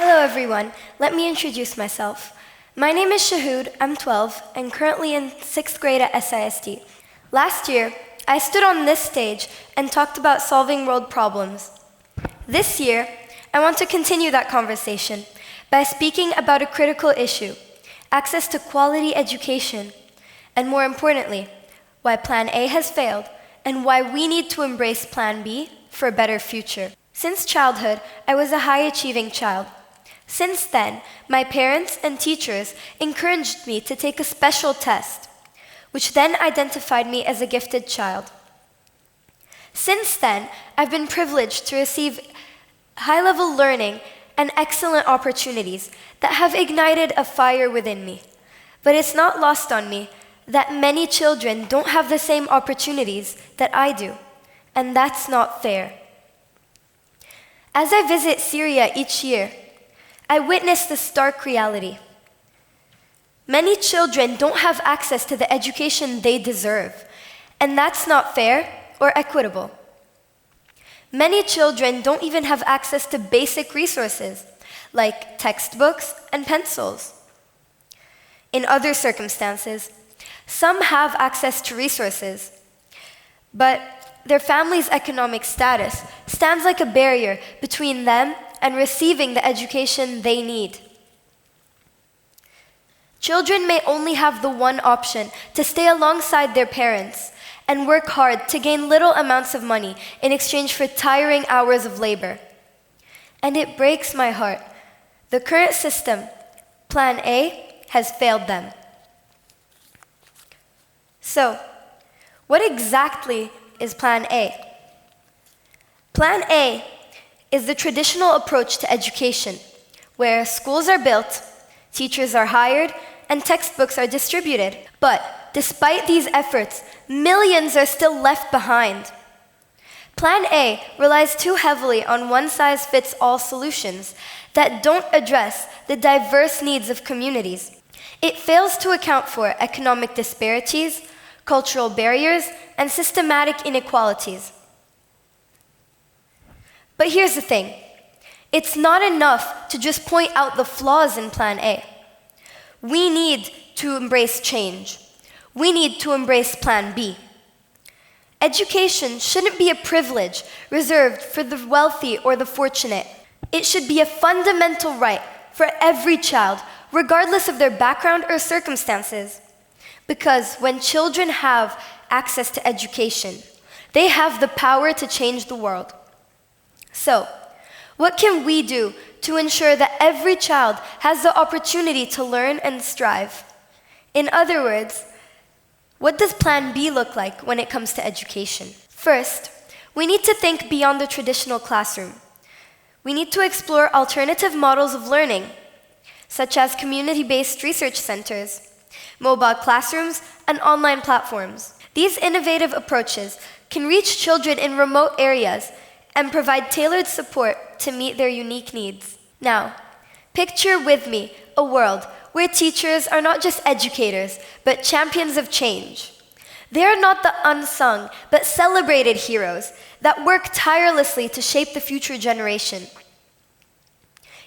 Hello everyone, let me introduce myself. My name is Shahd, I'm 12, and currently in 6th grade at SISD. Last year, I stood on this stage and talked about solving world problems. This year, I want to continue that conversation by speaking about a critical issue, access to quality education, and more importantly, why Plan A has failed and why we need to embrace Plan B for a better future. Since childhood, I was a high-achieving child. Since then, my parents and teachers encouraged me to take a special test, which then identified me as a gifted child. Since then, I've been privileged to receive high-level learning and excellent opportunities that have ignited a fire within me. But it's not lost on me that many children don't have the same opportunities that I do, and that's not fair. As I visit Syria each year, I witness the stark reality. Many children don't have access to the education they deserve, and that's not fair or equitable. Many children don't even have access to basic resources, like textbooks and pencils. In other circumstances, some have access to resources, but their family's economic status stands like a barrier between them and receiving the education they need. Children may only have the one option to stay alongside their parents and work hard to gain little amounts of money in exchange for tiring hours of labor. And it breaks my heart. The current system, Plan A, has failed them. So, what exactly is Plan A? Plan A is the traditional approach to education, where schools are built, teachers are hired, and textbooks are distributed. But despite these efforts, millions are still left behind. Plan A relies too heavily on one-size-fits-all solutions that don't address the diverse needs of communities. It fails to account for economic disparities, cultural barriers, and systematic inequalities. But here's the thing. It's not enough to just point out the flaws in Plan A. We need to embrace change. We need to embrace Plan B. Education shouldn't be a privilege reserved for the wealthy or the fortunate. It should be a fundamental right for every child, regardless of their background or circumstances. Because when children have access to education, they have the power to change the world. So, what can we do to ensure that every child has the opportunity to learn and strive? In other words, what does Plan B look like when it comes to education? First, we need to think beyond the traditional classroom. We need to explore alternative models of learning, such as community-based research centers, mobile classrooms, and online platforms. These innovative approaches can reach children in remote areas and provide tailored support to meet their unique needs. Now, picture with me a world where teachers are not just educators, but champions of change. They are not the unsung, but celebrated heroes that work tirelessly to shape the future generation.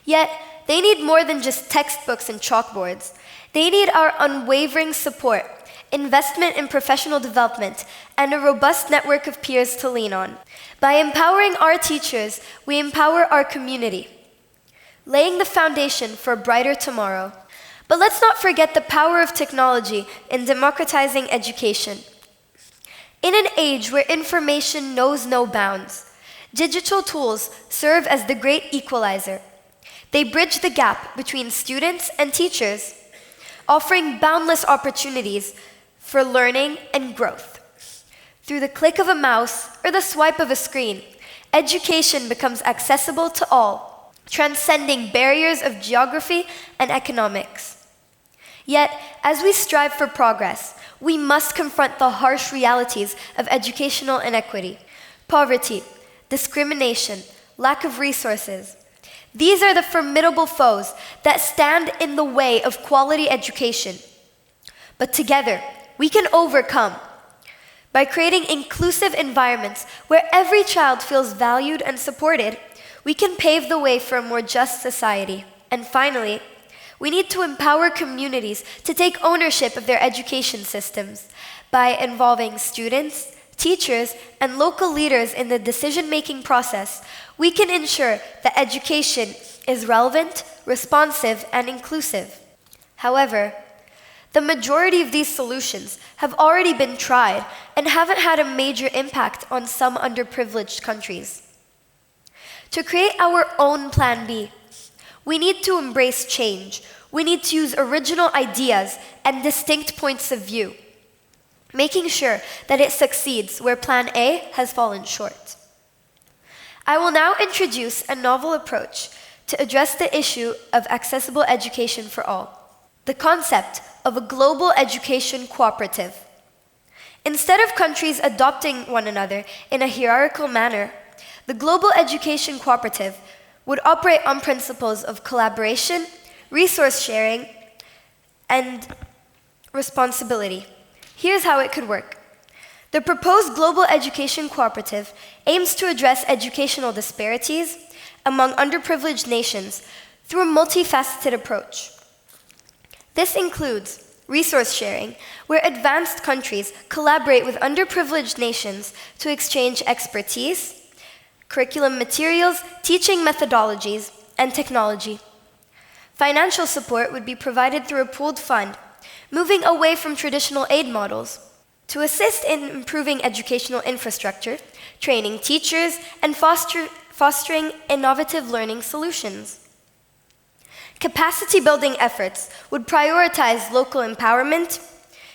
Yet, they need more than just textbooks and chalkboards. They need our unwavering support, investment in professional development, and a robust network of peers to lean on. By empowering our teachers, we empower our community, laying the foundation for a brighter tomorrow. But let's not forget the power of technology in democratizing education. In an age where information knows no bounds, digital tools serve as the great equalizer. They bridge the gap between students and teachers, offering boundless opportunities for learning and growth. Through the click of a mouse or the swipe of a screen, education becomes accessible to all, transcending barriers of geography and economics. Yet, as we strive for progress, we must confront the harsh realities of educational inequity, poverty, discrimination, lack of resources. These are the formidable foes that stand in the way of quality education. But together, we can overcome. By creating inclusive environments where every child feels valued and supported, we can pave the way for a more just society. And finally, we need to empower communities to take ownership of their education systems by involving students, teachers, and local leaders in the decision-making process. We can ensure that education is relevant, responsive, and inclusive. However, the majority of these solutions have already been tried and haven't had a major impact on some underprivileged countries. To create our own Plan B, we need to embrace change. We need to use original ideas and distinct points of view, making sure that it succeeds where Plan A has fallen short. I will now introduce a novel approach to address the issue of accessible education for all, the concept of a global education cooperative. Instead of countries adopting one another in a hierarchical manner, the global education cooperative would operate on principles of collaboration, resource sharing, and responsibility. Here's how it could work. The proposed global education cooperative aims to address educational disparities among underprivileged nations through a multifaceted approach. This includes resource sharing, where advanced countries collaborate with underprivileged nations to exchange expertise, curriculum materials, teaching methodologies, and technology. Financial support would be provided through a pooled fund, moving away from traditional aid models to assist in improving educational infrastructure, training teachers, and fostering innovative learning solutions. Capacity-building efforts would prioritize local empowerment,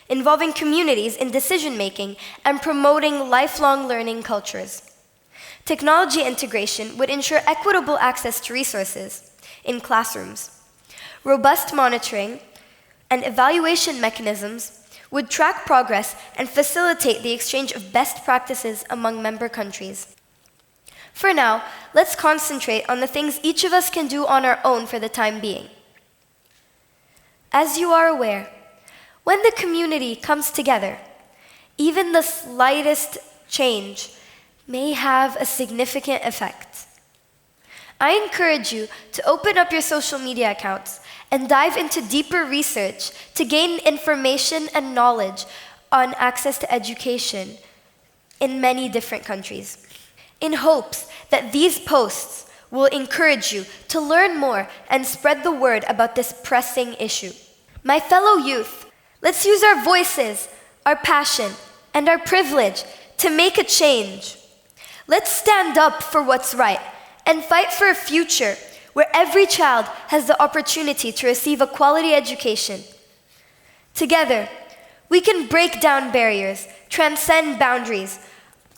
involving communities in decision-making and promoting lifelong learning cultures. Technology integration would ensure equitable access to resources in classrooms. Robust monitoring and evaluation mechanisms would track progress and facilitate the exchange of best practices among member countries. For now, let's concentrate on the things each of us can do on our own for the time being. As you are aware, when the community comes together, even the slightest change may have a significant effect. I encourage you to open up your social media accounts and dive into deeper research to gain information and knowledge on access to education in many different countries, in hopes that these posts will encourage you to learn more and spread the word about this pressing issue. My fellow youth, let's use our voices, our passion, and our privilege to make a change. Let's stand up for what's right and fight for a future where every child has the opportunity to receive a quality education. Together, we can break down barriers, transcend boundaries,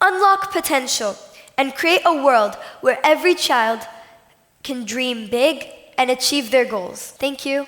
unlock potential, and create a world where every child can dream big and achieve their goals. Thank you.